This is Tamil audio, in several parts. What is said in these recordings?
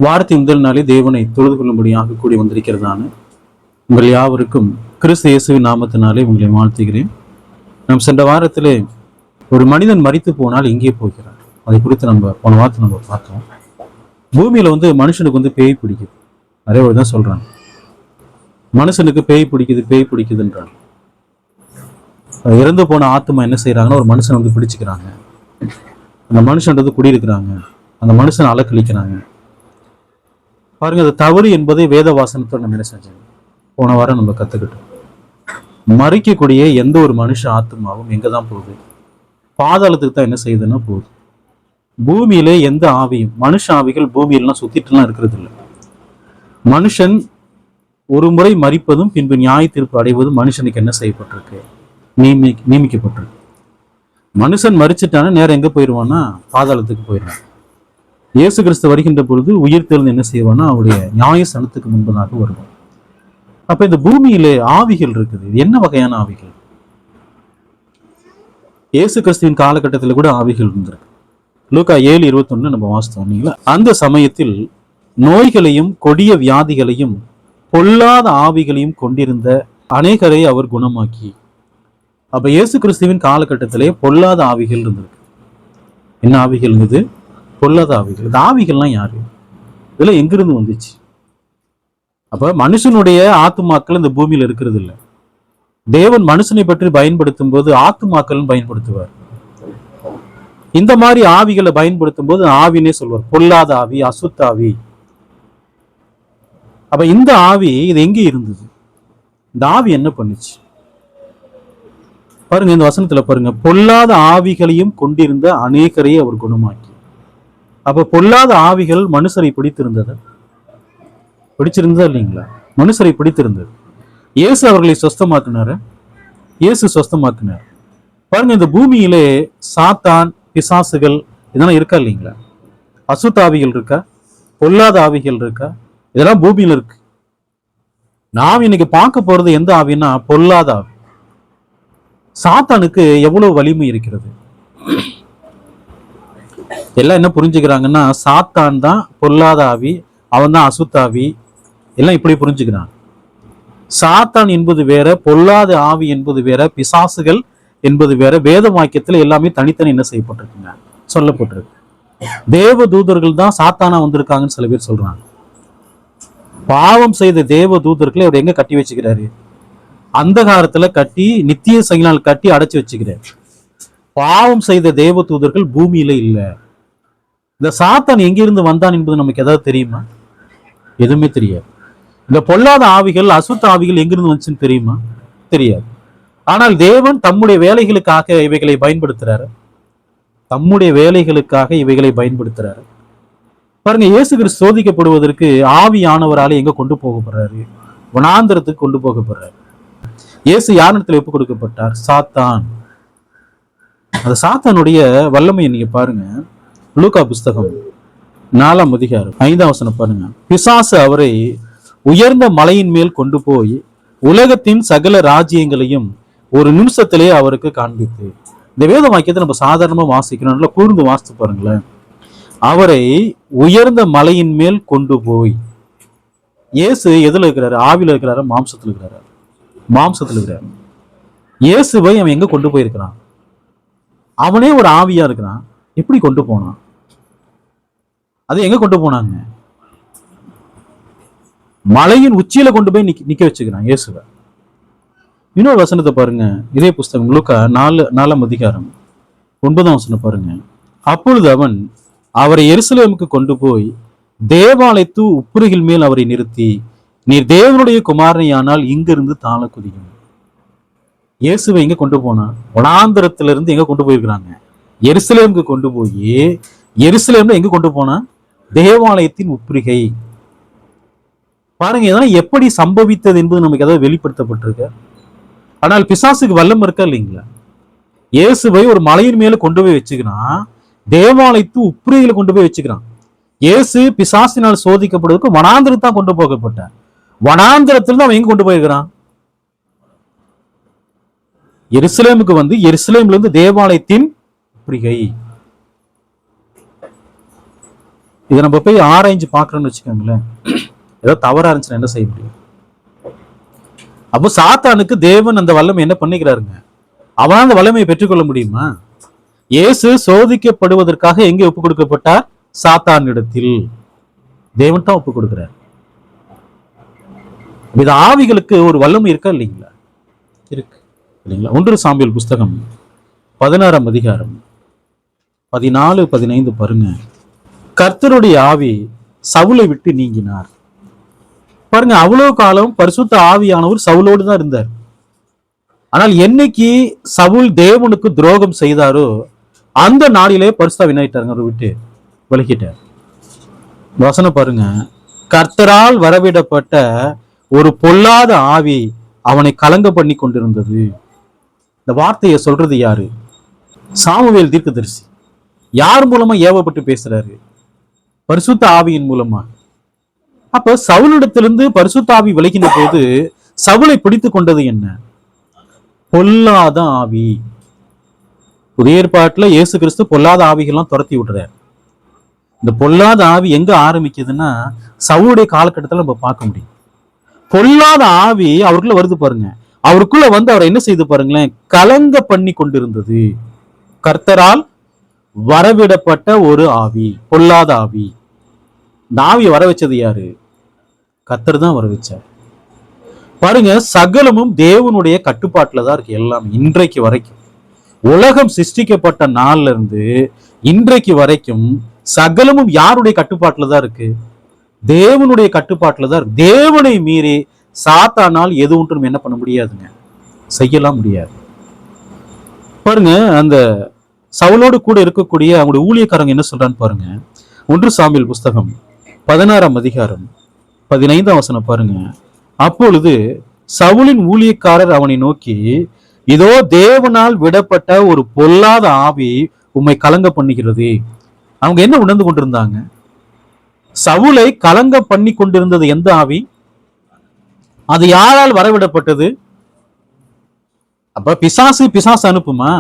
வாரத்தின் முதல் நாளே தேவனை தொழுது கொள்ளும்படியாக கூடி வந்திருக்கிறதான உங்கள் யாவருக்கும் கிறிஸ்து இயேசுவின் நாமத்தினாலே உங்களை வாழ்த்துகிறேன். நாம் சென்ற வாரத்திலே ஒரு மனிதன் மரித்து போனால் எங்கே போகிறார் அதை குறித்து நம்ம போன வாரத்தை நம்ம பார்த்தோம். பூமியில மனுஷனுக்கு பேய் பிடிக்குது, நிறைய பேர் தான் சொல்றாங்க. மனுஷனுக்கு பேய் பிடிக்குதுன்றாங்க. இறந்து போன ஆத்மா என்ன செய்யறாங்கன்னா ஒரு மனுஷனை பிடிச்சுக்கிறாங்க, அந்த மனுஷன் குடியிருக்கிறாங்க, அந்த மனுஷனை அலக்கழிக்கிறாங்க. பாருங்க, அது தவறு என்பதை வேத வாசனத்தோடு நம்ம என்ன செஞ்சோம், போன வாரம் நம்ம கத்துக்கிட்டோம். மறிக்கக்கூடிய எந்த ஒரு மனுஷ ஆத்மாவும் எங்கதான் போகுது? பாதாளத்துக்கு தான் என்ன செய்யுதுன்னா போகுது. பூமியிலே எந்த ஆவியும், மனுஷ ஆவிகள் பூமியிலாம் சுத்திட்டுலாம் இருக்கிறது இல்லை. மனுஷன் ஒரு முறை மறிப்பதும் பின்பு நியாய தீர்ப்பு அடைவதும் மனுஷனுக்கு என்ன செய்யப்பட்டிருக்கு, நியமிக்கப்பட்டிருக்கு. மனுஷன் மறிச்சிட்டானா நேரம் எங்க போயிடுவான்னா பாதாளத்துக்கு போயிடுவான். இயேசு கிறிஸ்து வருகின்ற பொழுது உயிர் தெழுந்து என்ன செய்வான்னா அவருடைய நியாய சனத்துக்கு முன்பதாக வருவான். அப்ப இந்த பூமியிலே ஆவிகள் இருக்குது. இது என்ன வகையான ஆவிகள்? இயேசு கிறிஸ்துவின் காலகட்டத்தில் கூட ஆவிகள் இருந்திருக்கு. லூக்கா 7:21 நம்ம வாசித்தோம் இல்லைங்களா? அந்த சமயத்தில் நோய்களையும் கொடிய வியாதிகளையும் பொல்லாத ஆவிகளையும் கொண்டிருந்த அநேகரை அவர் குணமாக்கி. அப்ப இயேசு கிறிஸ்துவின் காலகட்டத்திலே பொல்லாத ஆவிகள் இருந்திருக்கு. என்ன ஆவிகள் இருந்தது? பொல்லாத ஆவிகள். இந்த ஆவிகள்லாம் யாரு? இதெல்லாம் எங்கிருந்து வந்துச்சு? அப்ப மனுஷனுடைய ஆத்துமாக்கள் இந்த பூமியில இருக்கிறது இல்லை. தேவன் மனுஷனை பற்றி பயன்படுத்தும் போது ஆத்துமாக்கள் பயன்படுத்துவார். இந்த மாதிரி ஆவிகளை பயன்படுத்தும் போது ஆவினே சொல்வார், பொல்லாத ஆவி, அசுத்தாவி. அப்ப இந்த ஆவி இது எங்கே இருந்தது? இந்த ஆவி என்ன பண்ணுச்சு பாருங்க. இந்த வசனத்துல பாருங்க, பொல்லாத ஆவிகளையும் கொண்டிருந்த அநேகரை அவர் குணமாக்கி. அப்ப பொல்லாத ஆவிகள் மனுஷரை பிடித்திருந்தது, பிடிச்சிருந்ததா இல்லைங்களா? மனுஷரை பிடித்திருந்தது. இயேசு அவர்களை சொஸ்தமாக்குனாரு. இயேசு சொஸ்தமாக்குனார். பாருங்க, இந்த பூமியிலே சாத்தான், பிசாசுகள் இதெல்லாம் இருக்கா இல்லைங்களா? அசுத்தாவிகள் இருக்கா, பொல்லாத ஆவிகள் இருக்கா? இதெல்லாம் பூமியில இருக்கு. நாம் இன்னைக்கு பார்க்க போறது எந்த ஆவின்னா பொல்லாத ஆவி. சாத்தானுக்கு எவ்வளவு வலிமை இருக்கிறது? எல்லாம் என்ன புரிஞ்சுக்கிறாங்கன்னா சாத்தான் தான் பொல்லாத ஆவி, அவன் தான் அசுத்தாவி, எல்லாம் இப்படி புரிஞ்சுக்கிறான். சாத்தான் என்பது வேற, பொல்லாத ஆவி என்பது வேற, பிசாசுகள் என்பது வேற. வேத வாக்கியத்துல எல்லாமே தனித்தனி என்ன செய்யப்பட்டிருக்குங்க, சொல்லப்பட்டிருக்கு. தேவ தூதர்கள் தான் சாத்தானா வந்திருக்காங்கன்னு சில பேர் சொல்றாங்க. பாவம் செய்த தேவ தூதர்களை அவர் எங்க கட்டி வச்சுக்கிறாரு? அந்தகாரத்துல கட்டி, நித்திய சங்கினால் கட்டி அடைச்சு வச்சுக்கிறார். பாவம் செய்த தேவ தூதர்கள் பூமியில இல்லை. இந்த சாத்தான் எங்கிருந்து வந்தான் என்பது நமக்கு ஏதாவது தெரியுமா? எதுவுமே தெரியாது. இந்த பொல்லாத ஆவிகள், அசுத்த ஆவிகள் எங்கிருந்து வந்துச்சுன்னு தெரியுமா? தெரியாது. ஆனால் தேவன் தம்முடைய வேலைகளுக்காக இவைகளை பயன்படுத்துறாரு. தம்முடைய வேலைகளுக்காக இவைகளை பயன்படுத்துறாரு. பாருங்க, இயேசு கிறிஸ்து சோதிக்கப்படுவதற்கு ஆவியானவரால எங்க கொண்டு போகப்படுறாரு? வனாந்தரத்துக்கு கொண்டு போகப்படுறாரு. இயேசு யாரிடத்துல ஒப்பு கொடுக்கப்பட்டார்? சாத்தான். அந்த சாத்தானுடைய வல்லமையை நீங்க பாருங்க. லூக்கா புஸ்தகம் 4ஆம் அதிகாரம் 5ஆம் வசனம் பாருங்க. பிசாசு அவரை உயர்ந்த மலையின் மேல் கொண்டு போய் உலகத்தின் சகல ராஜ்யங்களையும் ஒரு நிமிஷத்திலே அவருக்கு காண்பித்து. இந்த வேத வாக்கியத்தை நம்ம சாதாரணமா வாசிக்கணும், நல்லா கூர்ந்து வாசித்து பாருங்களேன். அவரை உயர்ந்த மலையின் மேல் கொண்டு போய். இயேசு எதுல இருக்கிறாரு? ஆவில இருக்கிறாரு, மாம்சத்துல இருக்கிறாரு? மாம்சத்துல இருக்கிறாரு. இயேசுவை அவன் எங்க கொண்டு போயிருக்கிறான்? அவனே ஒரு ஆவியா இருக்கிறான். எப்படி கொண்டு போனான்? அது எங்க கொண்டு போனாங்க? மலையின் உச்சியில கொண்டு போய் நிக்க வச்சுக்கிறான் இயேசுவை. இன்னொரு வசனத்தை பாருங்க, இதே புஸ்தகம் லூக்கா 4ஆம் அதிகாரம் 9ஆம் வசனம் பாருங்க. அப்பொழுது அவன் அவரை எருசலேமுக்கு கொண்டு போய் தேவாலயத்து உப்புருகில் மேல் அவரை நிறுத்தி, நீர் தேவனுடைய குமாரனையானால் இங்கிருந்து தாழ குதியும். இயேசுவை எங்க கொண்டு போனா? வனாந்தரத்திலிருந்து எங்க கொண்டு போயிருக்கிறாங்க? எருசலேமுக்கு கொண்டு போய், எருசலேம்ல எங்க கொண்டு போனா? தேவாலயத்தின் உப்புரிகை. பாருங்க, இதெல்லாம் எப்படி சம்பவித்தது என்பது நமக்கு ஏதாவது வெளிப்படுத்தப்பட்டிருக்கு. ஆனால் பிசாசுக்கு வல்லம் இருக்கா இல்லைங்களா? இயேசுவை ஒரு மலையின் மேல கொண்டு போய் வச்சுக்கிறான், தேவாலயத்து உப்புரிகையில கொண்டு போய் வச்சுக்கிறான். இயேசு பிசாசினால் சோதிக்கப்படுவதற்கு வனாந்திரத்தான் கொண்டு போகப்பட்டார். வனாந்திரத்தில் அவன் எங்க கொண்டு போயிருக்கிறான்? எருசலேமுக்கு எருசலேம்ல இருந்து தேவாலயத்தின் உப்புரிகை. இதை நம்ம போய் ஆராய்ஞ்சு பார்க்கறோம்னு வச்சுக்கோங்களேன், ஏதோ தவறா இருந்துச்சுன்னா என்ன செய்ய முடியும்? அப்போ சாத்தானுக்கு தேவன் அந்த வல்லமை என்ன பண்ணிக்கிறாருங்க, அவன் அந்த வல்லமையை பெற்றுக்கொள்ள முடியுமா? இயேசு சோதிக்கப்படுவதற்காக எங்கே ஒப்பு கொடுக்கப்பட்டார்? சாத்தானிடத்தில். தேவன் தான் ஒப்பு கொடுக்கிறார். இது ஆவிகளுக்கு ஒரு வல்லமை இருக்கா இல்லைங்களா? இருக்கு இல்லைங்களா? 1 சாமுவேல் புஸ்தகம் 16ஆம் அதிகாரம் 14, 15 பாருங்க. கர்த்தருடைய ஆவி சவுலை விட்டு நீங்கினார். பாருங்க, அவ்வளவு காலம் பரிசுத்த ஆவியானவர் சவுலோடு தான் இருந்தார். ஆனால் என்னைக்கு சவுல் தேவனுக்கு துரோகம் செய்தாரோ அந்த நாளிலே பரிசுத்த வினாயிட்டாருங்க, அவரை விட்டு விலகிட்டார். வசனம் பாருங்க, கர்த்தரால் வரவிடப்பட்ட ஒரு பொல்லாத ஆவி அவனை கலங்க பண்ணி கொண்டிருந்தது. இந்த வார்த்தையை சொல்றது யாரு? சாமுவேல் தீர்க்கதரிசி. யார் மூலமா ஏவப்பட்டு பேசுறாரு? பரிசுத்த ஆவியின் மூலமா. அப்ப சவுலிடத்திலிருந்து பரிசுத்த ஆவி விலகின போது சவுலை பிடித்து கொண்டது என்ன? பொல்லாத ஆவி. புதிய ஏற்பாட்டுல இயேசு கிறிஸ்து பொல்லாத ஆவிகள்லாம் துரத்தி விடுறாரு. இந்த பொல்லாத ஆவி எங்க ஆரம்பிக்குதுன்னா சவுளுடைய காலகட்டத்தில் நம்ம பார்க்க முடியும். பொல்லாத ஆவி அவருக்குள்ள வருது பாருங்க. அவருக்குள்ள வந்து அவரை என்ன செய்து பாருங்களேன், கலங்க பண்ணி கொண்டிருந்தது. கர்த்தரால் வரவிடப்பட்ட ஒரு ஆவி, பொல்லாத ஆவி. இந்த ஆவியை வர வச்சது யாரு? கர்த்தர் தான் வர வச்சார். பாருங்க, சகலமும் தேவனுடைய கட்டுப்பாட்டுல தான் இருக்கு. எல்லாம் இன்றைக்கு வரைக்கும், உலகம் சிருஷ்டிக்கப்பட்ட நாள்ல இருந்து இன்றைக்கு வரைக்கும் சகலமும் யாருடைய கட்டுப்பாட்டுல தான் இருக்கு? தேவனுடைய கட்டுப்பாட்டுல தான் இருக்கு. தேவனை மீறி சாத்தானால் எது ஒன்றும் என்ன பண்ண முடியாதுங்க, செய்யலாம் முடியாது. பாருங்க, அந்த சவுலோடு கூட இருக்கக்கூடிய அவங்களுடைய ஊழியக்காரங்க என்ன சொல்றான்னு பாருங்க. 1 சாமுவேல் புஸ்தகம் 16ஆம் அதிகாரம் 15ஆம் வசனம் பாருங்க. அப்பொழுது சவுலின் ஊழியக்காரர் அவனை நோக்கி, இதோ தேவனால் விடப்பட்ட ஒரு பொல்லாத ஆவி உம்மை கலங்க பண்ணுகிறது. அவங்க என்ன உணர்ந்து கொண்டிருந்தாங்க? சவுலை கலங்க பண்ணி கொண்டிருந்தது எந்த ஆவி? அது யாரால் வரவிடப்பட்டது? அப்ப பிசாசு அனுப்புமா?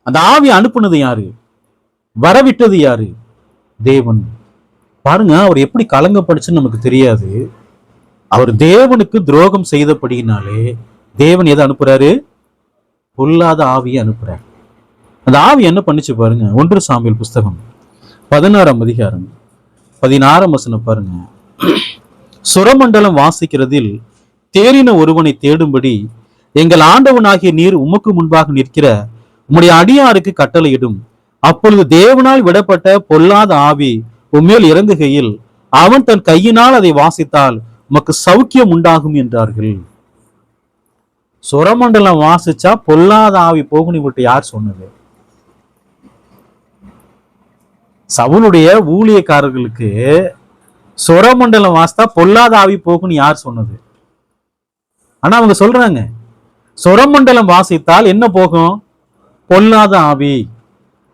அந்த ஆவி அனுப்புனது யாரு? வரவிட்டது யாரு? தேவன். பாருங்க, அவர் எப்படி கலங்கப்படுச்சுன்னு நமக்கு தெரியாது. அவர் தேவனுக்கு துரோகம் செய்தபடியினாலே தேவன் எதை அனுப்புறாரு? பொல்லாத ஆவியை அனுப்புறாரு. அந்த ஆவி என்ன பண்ணுச்சு பாருங்க. 1 சாமுவேல் புஸ்தகம் 16ஆம் அதிகாரம் 16ஆம் வசனம் பாருங்க. சுரமண்டலம் வாசிக்கிறதில் தேறின ஒருவனை தேடும்படி எங்கள் ஆண்டவனாகிய நீர் உமக்கு முன்பாக நிற்கிற உம்முடைய அடியாருக்கு கட்டளையிடும். அப்பொழுது தேவனால் விடப்பட்ட பொல்லாத ஆவி உம்மேல் இறங்குகையில் அவன் தன் கையினால் அதை வாசித்தால் உமக்கு சௌக்கியம் உண்டாகும் என்றார்கள். சுரமண்டலம் வாசிச்சா பொல்லாத ஆவி போகும் விட்டு யார் சொன்னது? சவுளுடைய ஊழியக்காரர்களுக்கு சுரமண்டலம் வாசித்தா பொல்லாத ஆவி போகும்னு யார் சொன்னது? ஆனா அவங்க சொல்றாங்க, சுரமண்டலம் வாசித்தால் என்ன போகும்? பொல்லாத ஆவி.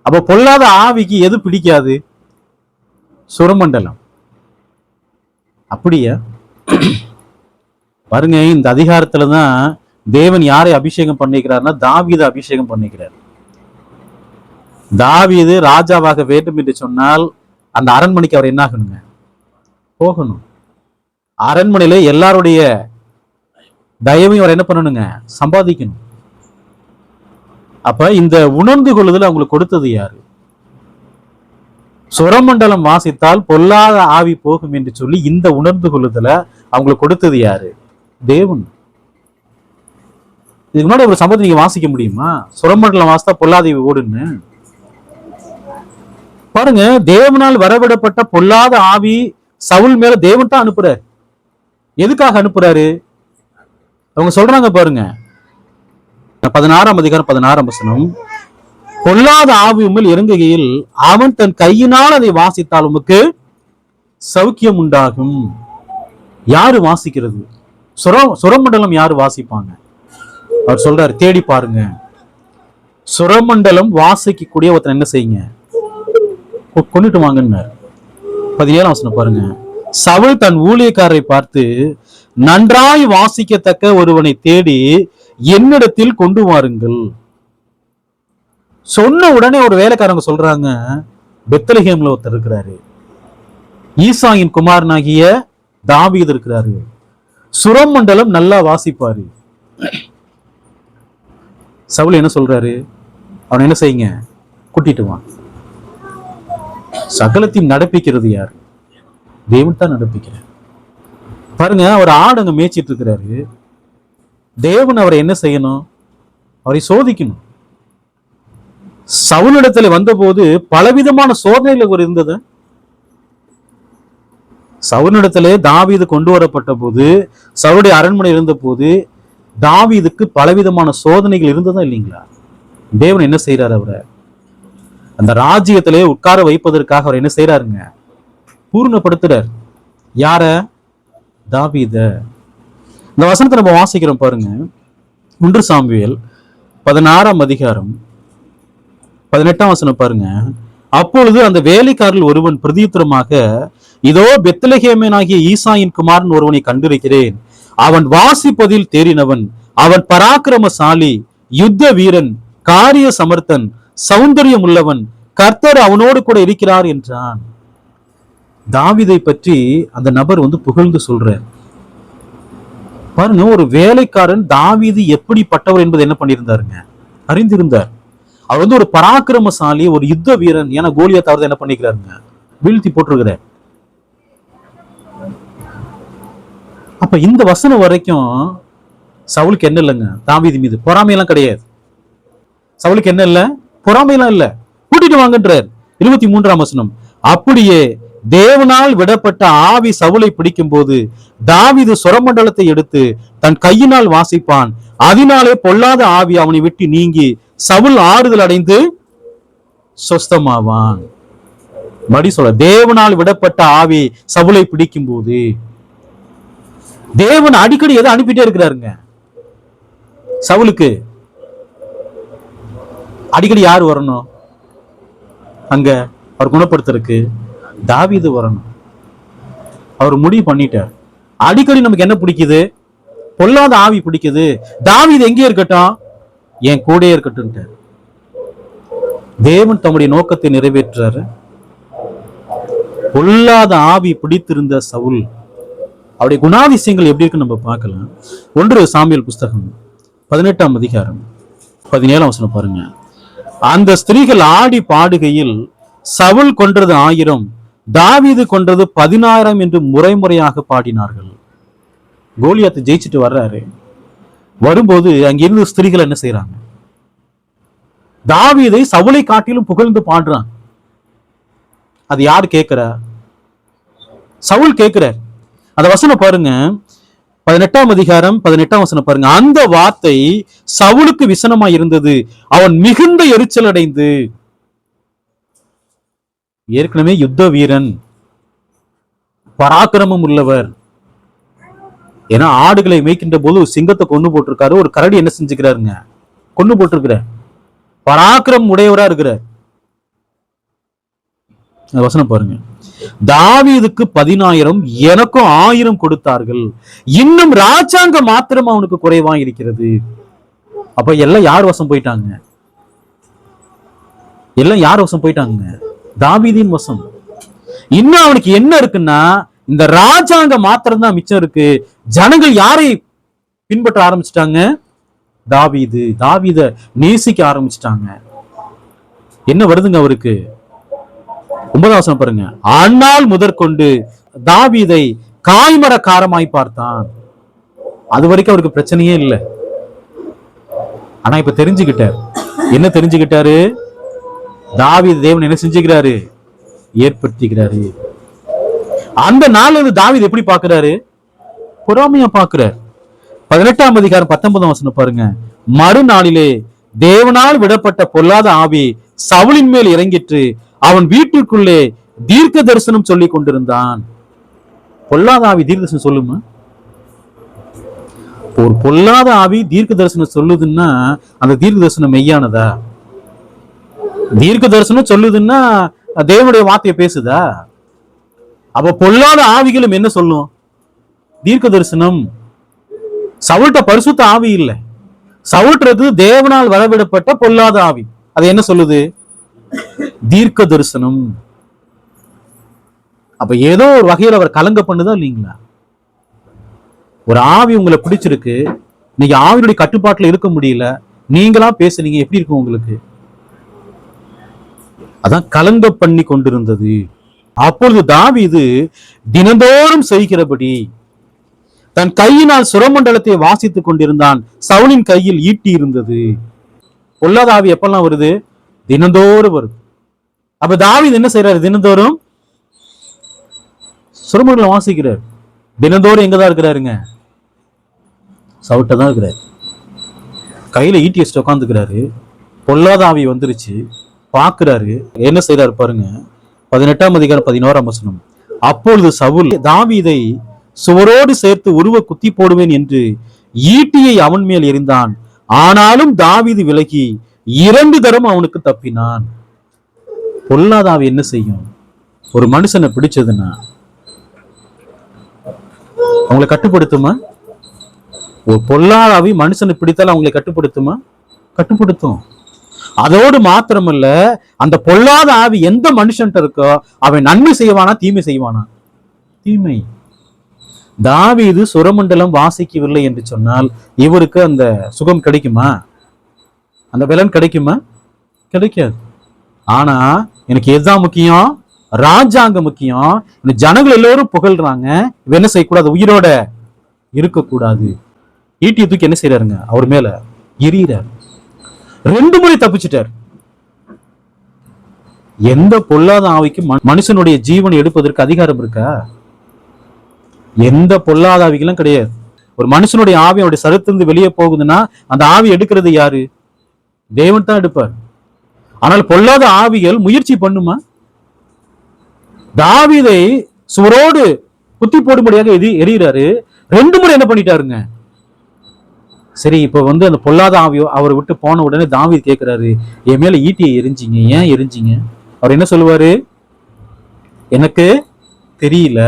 அப்ப பொல்லாத ஆவிக்கு எது பிடிக்காது? சுரமண்டலம். அப்படியா? பாருங்க, இந்த அதிகாரத்துலதான் தேவன் யாரை அபிஷேகம் பண்ணிக்கிறார்னா தாவீதை அபிஷேகம் பண்ணிக்கிறார். தாவீது ராஜாவாக வேண்டும் என்று சொன்னால் அந்த அரண்மனைக்கு அவர் என்ன ஆகணுங்க? போகணும். அரண்மனையில எல்லாருடைய தயவையும் அவர் என்ன பண்ணணுங்க? சம்பாதிக்கணும். அப்ப இந்த உணர்ந்து கொள்ளுதல் அவங்களுக்கு கொடுத்தது யாரு? சுரமண்டலம் வாசித்தால் பொல்லாத ஆவி போகும் என்று சொல்லி இந்த உணர்ந்து கொள்ளுதல அவங்களுக்கு கொடுத்தது யாரு? தேவன். இதுக்கு முன்னாடி ஒரு சம்பவத்தை நீங்க வாசிக்க முடியுமா? சுரமண்டலம் வாசித்தா பொல்லாத ஓடுன்னு. பாருங்க, தேவனால் வரவிடப்பட்ட பொல்லாத ஆவி சவுல் மேல தேவன் தான் அனுப்புறாரு. எதுக்காக அனுப்புறாரு? அவங்க சொல்றாங்க பாருங்க, 16ஆம் அதிகாரம் 16ஆம் வசனம். பொல்லாத ஆவி உம்மில் இறங்குகையில் அவன் தன் கையினால் அதை வாசித்தால் உமக்கு சௌக்கியம் உண்டாகும். யாரு வாசிக்கிறது? சுரமண்டலம் யாரு வாசிப்பாங்க? அவர் சொல்றாரு, தேடி பாருங்க. சுரமண்டலம் வாசிக்கக்கூடிய ஒருத்தன் என்ன செய்யுங்க? கொண்டுட்டு வாங்கினார். 17ஆம் வசனம் பாருங்க. சவுல் தன் ஊழியக்காரரை பார்த்து, நன்றாய் வாசிக்கத்தக்க ஒருவனை தேடி என்னிடத்தில் கொண்டு வாருங்கள். சொன்ன உடனே ஒரு வேலைக்காரங்க சொல்றாங்க, பெத்லகேம்ல ஒருத்தர் இருக்கிறாரு. ஈசாயின் குமாரனாகிய தாவீது இருக்கிறாரு. சுரமண்டலம் நல்லா வாசிப்பாரு. சவுல் என்ன சொல்றாரு? அவன் என்ன செய்யுங்க, கூட்டிட்டு வா. சகலத்தையும் நடப்பிக்கிறது யார்? தேவன் தான் நடப்பிக்கிறார். பாருங்க, அவர் ஆடுங்க மேய்ச்சிட்டு இருக்கிறாரு. தேவன் அவரை என்ன செய்யணும்? அவரை சோதிக்கணும். சவுலிடத்துல வந்தபோது பலவிதமான சோதனைகள் ஒரு இருந்தது. சவுலிடத்திலே தாவீது கொண்டு வரப்பட்ட போது, சவுளுடைய அரண்மனை இருந்த போது தாவீதுக்கு பலவிதமான சோதனைகள் இருந்ததா இல்லைங்களா? தேவன் என்ன செய்யறாரு? அவரை அந்த ராஜ்யத்திலே உட்கார வைப்பதற்காக அவர் என்ன செய்யறாருங்க? பூர்ணப்படுத்துறார். யார? தாவீத. இந்த வசனத்தை நம்ம வாசிக்கிறோம் பாருங்க. 1 சாமுவேல் 16ஆம் அதிகாரம் 18ஆம் வசனம் பாருங்க. அப்பொழுது அந்த வேலைக்காரர்கள் ஒருவன் பிரதியுத்தரமாக, இதோ பெத்லகேமனாகிய ஈசாயின் குமாரன் ஒருவனை கண்டிருக்கிறேன். அவன் வாசிப்பதில் தேறினவன், அவன் பராக்கிரமசாலி, யுத்த வீரன், காரிய சமர்த்தன், சௌந்தரியம் உள்ளவன், கர்த்தர் அவனோடு கூட இருக்கிறார் என்றான். தாவீதை பற்றி அந்த நபர் புகழ்ந்து சொல்றார். பாருங்க, ஒரு வேலைக்காரன் தாவீது எப்படிப்பட்டவர் என்பது என்ன பண்ணியிருந்தாருங்க? அறிந்திருந்தார். அவர் ஒரு பராக்கிரமசாலி, ஒரு யுத்த வீரன். ஏன்னா கோலியாத் அவர் என்ன பண்ணிக்கிறாருங்க? வீழ்த்தி போட்டிருக்கிறார். அப்ப இந்த வசனம் வரைக்கும் சவுலுக்கு என்ன இல்லைங்க? தாவீது மீது பொறாமையெல்லாம் கிடையாது. சவுலுக்கு என்ன இல்ல? பொறாமையெல்லாம் இல்ல. கூட்டிட்டு வாங்கன்றார். 23ஆம் வசனம். அப்படியே தேவனால் விடப்பட்ட ஆவி சவுலை பிடிக்கும் போது தாவீது சுரமண்டலத்தை எடுத்து தன் கையினால் வாசிப்பான். அதனாலே பொல்லாத ஆவி அவனை விட்டு நீங்கி சவுல் ஆறுதல் அடைந்து சொஸ்தமாவான். மடி சொல்ல, தேவனால் விடப்பட்ட ஆவி சவுலை பிடிக்கும் போது தேவன் அடிக்கடி எதை அனுப்பிட்டே இருக்கிறாருங்க சவுலுக்கு. அடிக்கடி யார் வரணும் அங்க? அவர் குணப்படுத்துறதுக்கு தாவீது வரணும். அவர் முடிவு பண்ணிட்டார். அடிக்கடி நமக்கு என்ன பிடிக்குது? பொல்லாத ஆவி பிடிக்குது. தாவீது எங்கே இருக்கட்டும், என் கூட இருக்கட்டும். தேவன் தம்முடைய நோக்கத்தை நிறைவேற்றாரு. பொல்லாத ஆவி பிடித்திருந்த சவுல், அவருடைய குணாதிசயங்கள் எப்படி இருக்குன்னு நம்ம பார்க்கலாம். 1 சாமுவேல் புஸ்தகம் 18ஆம் அதிகாரம் 17ஆம் வசனம் பாருங்க. அந்த ஸ்திரீகள் ஆடி பாடுகையில் சவுல் கொன்றது 1000, தாவீது கொன்றது 10000 என்று முறையாக பாடினார்கள். கோலியாத்து ஜெயிச்சுட்டு வர்றாரு. வரும்போது அங்கிருந்து ஸ்திரீகள் என்ன செய்யறாங்க? தாவீதை சவுலை காட்டிலும் புகழ்ந்து பாடுறான். அது யார் கேட்கிறா? சவுல் கேட்கிறார். அந்த வசனம் பாருங்க, 18ஆம் அதிகாரம் 18ஆம் வசனம் பாருங்க. அந்த வார்த்தை சவுலுக்கு விசனமாய் இருந்தது. அவன் மிகுந்த எரிச்சல் அடைந்து, ஏற்கனவே யுத்த வீரன், பராக்கிரமம் உள்ளவர். ஏன்னா ஆடுகளை மேய்க்கின்ற போது சிங்கத்தை கொண்டு போட்டிருக்காரு. ஒரு கரடி என்ன செஞ்சுக்கிறாருங்க? கொண்டு போட்டிருக்கிற. பராக்கிரமம் உடையவரா இருக்கிறார். வசனம் பாருங்க. தாவீதுக்கு 10000, எனக்கும் 1000 கொடுத்தார்கள். இன்னும் ராஜாங்க மாத்திரம் அவனுக்கு குறைவா இருக்கிறது. அப்ப எல்லாம் யார் வசம் போயிட்டாங்க? எல்லாம் யார் வசம் போயிட்டாங்க? தாவீதின் வசம். இன்னும் அவனுக்கு என்ன இருக்குன்னா, இந்த ராஜாங்க மாத்திரம் தான் மிச்சம் இருக்கு. ஜனங்கள் யாரை பின்பற்ற ஆரம்பிச்சிட்டாங்க? தாவீது. தாவீத நேசிக்க ஆரம்பிச்சிட்டாங்க. என்ன வருதுங்க அவருக்கு? 9ஆம் வசனம் பாருங்க. ஆனால் முதற்கொண்டு தாவீதை காய்மரக்காரமாய் பார்த்தான். அது வரைக்கும் அவருக்கு பிரச்சனையே இல்லை. ஆனா இப்ப தெரிஞ்சுக்கிட்டார். என்ன தெரிஞ்சுக்கிட்டாரு? தாவீது தேவன் என்ன செஞ்சுக்கிறாரு? ஏற்படுத்திக்கிறாரு. அந்த நாள் தாவீது எப்படி பாக்குறாரு? பொறாமையா பாக்குறார். 18ஆம் அதிகாரம் 19ஆம் வசனம் பாருங்க. மறுநாளிலே தேவனால் விடப்பட்ட பொல்லாத ஆவி சவுலின் மேல் இறங்கிற்று. அவன் வீட்டிற்குள்ளே தீர்க்க தரிசனம் சொல்லி கொண்டிருந்தான். பொல்லாத ஆவி தீர்க்க தரிசனம் சொல்லுமா? ஒரு பொல்லாத ஆவி தீர்க்க தரிசனம் சொல்லுதுன்னா அந்த தீர்க்க தரிசனம் மெய்யானதா? தீர்க்க தரிசனம் சொல்லுதுன்னா தேவனுடைய வார்த்தையை பேசுதா? அப்ப பொல்லாத ஆவிகளும் என்ன சொல்லும்? தீர்க்க தரிசனம். சவுல்ட்ட பரிசுத்த ஆவி இல்லை. சவுல்றது தேவனால் வரவிடப்பட்ட பொல்லாத ஆவி. அது என்ன சொல்லுது? தீர்க்க தரிசனம். அப்ப ஏதோ ஒரு வகையில் அவர் கலங்க பண்ணுதா இல்லைங்களா? ஒரு ஆவி உங்களை பிடிச்சிருக்கு, நீங்க ஆவியுடைய கட்டுப்பாட்டுல இருக்க முடியல, நீங்களா பேசுனீங்க, எப்படி இருக்கும் உங்களுக்கு? அதான் கலங்க பண்ணி கொண்டிருந்தது. அப்பொழுது தாவீது தினந்தோறும் செய்கிறபடி தன் கையினால் சுரமண்டலத்தை வாசித்துக் கொண்டிருந்தான். சவுலின் கையில் ஈட்டி இருந்தது. பொல்லாத ஆவி எப்பெல்லாம் வருது? தினந்தோறும் வருது. அப்ப தாவீது என்ன செய்யறாரு? தினந்தோறும் சுரமண்டலம் வாசிக்கிறார். தினந்தோறும் எங்கதான் இருக்கிறாருங்க? சவுட்ட தான் இருக்கிறாரு. கையில ஈட்டி வச்சுட்டு உட்காந்துக்கிறாரு. பொல்லாத ஆவி வந்துருச்சு, பாக்குறாரு. என்ன செய்யறாரு பாருங்க, 18ஆம் அதிகாரம் 11ஆம் வசனம். அப்பொழுது சவுல் தாவீதை சுவரோடு சேர்த்து உருவ குத்தி போடுவேன் என்று ஈட்டியை அவன் மேல் எறிந்தான். ஆனாலும் தாவீது விலகி 2 தரம் அவனுக்கு தப்பினான். பொல்லாத ஆவி என்ன செய்யும்? ஒரு மனுஷனை பிடிச்சதுன்னா அவங்களை கட்டுப்படுத்துமா? ஒரு பொல்லாத ஆவி மனுஷனை பிடித்தால் அவங்களை கட்டுப்படுத்துமா? கட்டுப்படுத்தும். அதோடு மாத்திரமல்ல, அந்த பொல்லாத ஆவி எந்த மனுஷன்ட்ட இருக்கோ அவன் நன்மை செய்வானா தீமை செய்வானா? தீமை. தாவீது சுரமண்டலம் வாசிக்கவில்லை என்று சொன்னால் இவருக்கு அந்த சுகம் கிடைக்குமா? அந்த பலன் கிடைக்குமா? கிடைக்காது. ஆனா எனக்கு எதுதான் முக்கியம்? ராஜாங்கம் முக்கியம். இந்த ஜனங்கள் எல்லோரும் புகழ்றாங்க, இவ என்ன செய்யக்கூடாது? உயிரோட இருக்கக்கூடாது. ஈட்டியை தூக்கி என்ன செய்யறாருங்க? அவர் மேல எறிகிறார். 2 முறை தப்பிச்சிட்டார். எந்த பொல்லாத ஆவிக்கு மனுஷனுடைய ஜீவனை எடுப்பதற்கு அதிகாரம் இருக்கா? எந்த பொல்லாத ஆவிகளும் கிடையாது. ஒரு மனுஷனுடைய ஆவி அவருடைய சரத்திலிருந்து வெளியே போகுதுன்னா அந்த ஆவி எடுக்கிறது யாரு? தேவன் தான் எடுப்பார். ஆனால் பொல்லாத ஆவிகள் முயற்சி பண்ணுமா? தாவீதை சுவரோடு குத்தி போடும்படியாக எரிகிறாரு. 2 முறை என்ன பண்ணிட்டாருங்க? சரி, இப்ப அந்த பொல்லாத ஆவியோ அவரை விட்டு போன உடனே தாவீது கேட்கிறாரு, என் மேல ஈட்டியை எரிஞ்சிங்க, ஏன் எரிஞ்சிங்க? அவர் என்ன சொல்லுவாரு? எனக்கு தெரியல,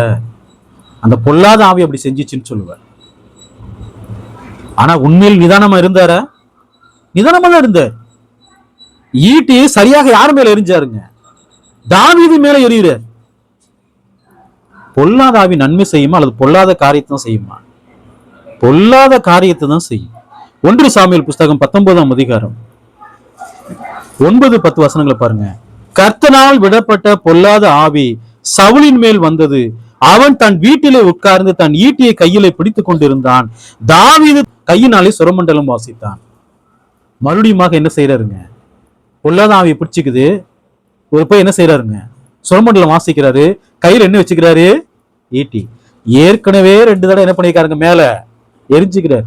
அந்த பொல்லாத ஆவி அப்படி செஞ்சிச்சுன்னு சொல்லுவார். ஆனா உண்மையில் நிதானமா இருந்தாரா? நிதானமா தான் இருந்தார். ஈட்டி சரியாக யார் மேல எரிஞ்சாருங்க? தாவீது மேல எரிகிறார். பொல்லாத ஆவி நன்மை செய்யுமா அல்லது பொல்லாத காரியத்தை தான் செய்யுமா? பொல்லாத காரியத்தை தான் செய்யும். 1 சாமுவேல் புஸ்தகம் 19ஆம் அதிகாரம் 9-10 வசனங்களை பாருங்க. கர்த்தனால் விடப்பட்ட பொல்லாத ஆவி சவுலின் மேல் வந்தது. அவன் தன் வீட்டிலே உட்கார்ந்து தன் ஈட்டியை கையிலே பிடித்துக் கொண்டிருந்தான். தாவீது கையினாலே சுரமண்டலம் வாசித்தான். மறுபடியும் என்ன செய்யறாருங்க? பொல்லாத ஆவியை பிடிச்சிக்குது. ஒரு போய் என்ன செய்யறாருங்க? சுரமண்டலம் வாசிக்கிறாரு. கையில என்ன வச்சுக்கிறாரு? ஈட்டி. ஏற்கனவே 2 தடவை என்ன பண்ணிருக்காருங்க? மேல எரிஞ்சுக்கிறார்.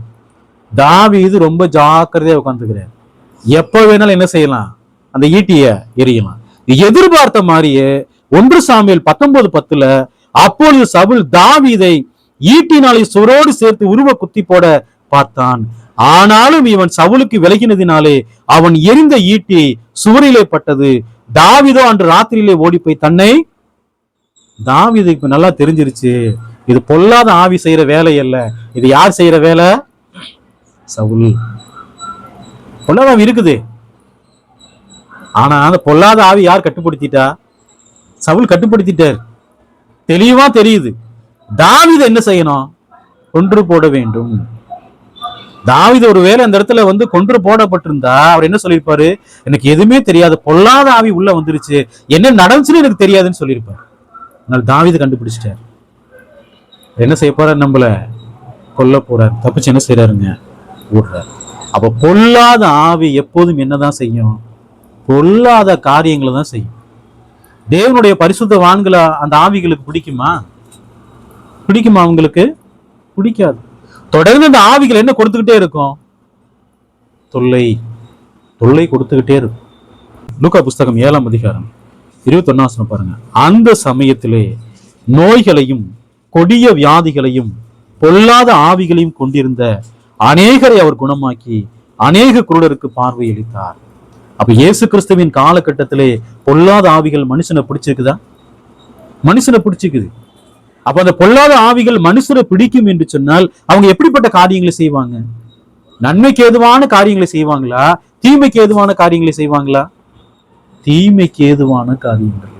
தாவீது ரொம்ப ஜாக்கிரதையா உட்கார்ந்துக்கிறார். எப்ப வேணாலும் என்ன செய்யலாம்? அந்த ஈட்டிய எரியலாம். எதிர்பார்த்த மாதிரியே 1 சாமுவேல் 19:10 அப்பொழுது சவுல் தாவீதை ஈட்டினாலே சுவரோடு சேர்த்து உருவ குத்தி போட பார்த்தான். ஆனாலும் இவன் சவுலுக்கு விலகினதினாலே அவன் எரிந்த ஈட்டி சுவரிலே பட்டது. தாவீதோ அன்று ராத்திரியிலே ஓடி போய் தன்னை தாவீதுக்கு நல்லா தெரிஞ்சிருச்சு, இது பொல்லாத ஆவி செய்யற வேலை அல்ல, இது யார் செய்யற வேலை? சவுல். பொல்லாத ஆவி இருக்குது. ஆனா அந்த பொல்லாத ஆவி யார் கட்டுப்படுத்திட்டா? சவுல் கட்டுப்படுத்திட்டார். தெளிவா தெரியுது. தாவீது என்ன செய்யணும்? கொன்று போட வேண்டும். தாவீது ஒருவேளை அந்த இடத்துல கொன்று போடப்பட்டிருந்தா அவர் என்ன சொல்லியிருப்பாரு? எனக்கு எதுவுமே தெரியாது, பொல்லாத ஆவி உள்ள வந்துருச்சு, என்ன நடந்துச்சுன்னு எனக்கு தெரியாதுன்னு சொல்லியிருப்பாரு. அதனால தாவீது கண்டுபிடிச்சிட்டார். என்ன செய்ய போறாரு? நம்மள கொல்ல போறாரு. தப்பிச்சு என்ன செய்யறாருங்க? ஓடுறாரு. அப்ப பொல்லாத ஆவி எப்போதும் என்னதான் செய்யும்? பொல்லாத காரியங்களை தான் செய்யும். தேவனுடைய பரிசுத்த வான்களை அந்த ஆவிகளுக்கு பிடிக்குமா? பிடிக்குமா? அவங்களுக்கு பிடிக்காது. தொடர்ந்து அந்த ஆவிகள் என்ன கொடுத்துக்கிட்டே இருக்கும்? தொல்லை தொல்லை கொடுத்துக்கிட்டே இருக்கும். லூக்கா புஸ்தகம் 7ஆம் அதிகாரம் 21ஆம் வசனம் பாருங்க. அந்த சமயத்திலே நோய்களையும் கொடிய வியாதிகளையும் பொல்லாத ஆவிகளையும் கொண்டிருந்த அநேகரை அவர் குணமாக்கி அநேக குருடருக்கு பார்வையளித்தார். அப்ப இயேசு கிறிஸ்துவின் காலகட்டத்திலே பொல்லாத ஆவிகள் மனுஷனை பிடிச்சிருக்குதா? மனுஷனை பிடிச்சிக்குது. அப்ப அந்த பொல்லாத ஆவிகள் மனுஷரை பிடிக்கும் என்று சொன்னால் அவங்க எப்படிப்பட்ட காரியங்களை செய்வாங்க? நன்மைக்கு ஏதுவான காரியங்களை செய்வாங்களா? தீமைக்கு ஏதுவான காரியங்களை செய்வாங்களா? தீமைக்கு ஏதுவான காரியங்கள்.